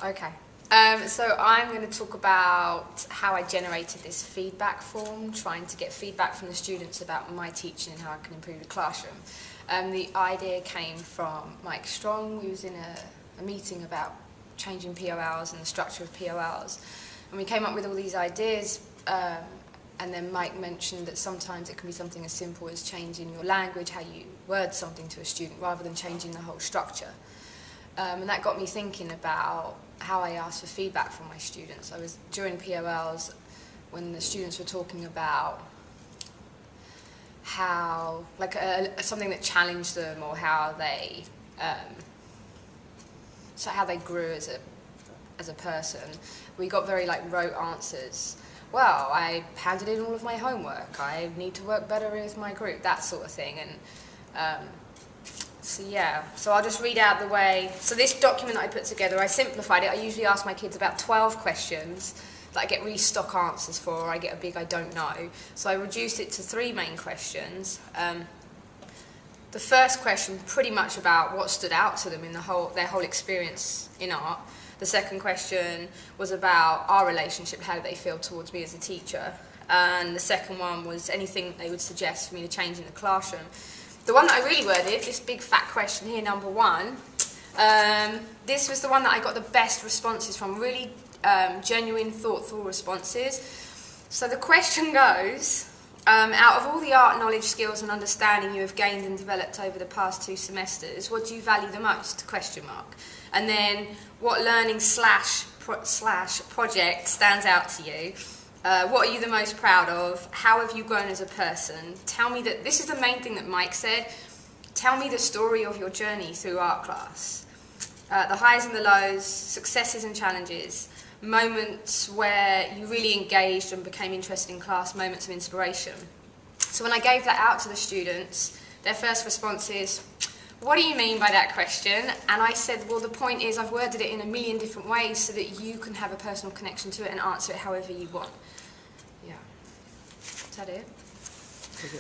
Okay. So I'm going to talk about how I generated this feedback form, trying to get feedback from the students about my teaching and how I can improve the classroom. The idea came from Mike Strong. We was in a meeting about changing POLs and the structure of POLs, and we came up with all these ideas, and then Mike mentioned that sometimes it can be something as simple as changing your language, how you word something to a student, rather than changing the whole structure. And that got me thinking about how I ask for feedback from my students. I was during POLs when the students were talking about how, like something that challenged them, or how they, so how they grew as a person. We got very rote answers. Well, I handed in all of my homework. I need to work better with my group, that sort of thing. And so yeah, so I'll just read out the way. So this document that I put together, I simplified it. I usually ask my kids about 12 questions that I get really stock answers for, or I get a big I don't know. So I reduced it to 3 main questions. The first question pretty much about what stood out to them in their whole experience in art. The second question was about our relationship, how do they feel towards me as a teacher. And the second one was anything they would suggest for me to change in the classroom. The one that I really worded, this big fat question here, number 1, this was the one that I got the best responses from, really genuine, thoughtful responses. So the question goes, out of all the art knowledge, skills and understanding you have gained and developed over the past 2 semesters, what do you value the most? Question mark. And then, what learning slash project stands out to you? What are you the most proud of? How have you grown as a person? Tell me that, this is the main thing that Mike said, tell me the story of your journey through art class. The highs and the lows, successes and challenges, moments where you really engaged and became interested in class, moments of inspiration. So when I gave that out to the students, their first response is, what do you mean by that question? And I said, well, the point is I've worded it in a million different ways so that you can have a personal connection to it and answer it however you want. Yeah. Is that it? Okay.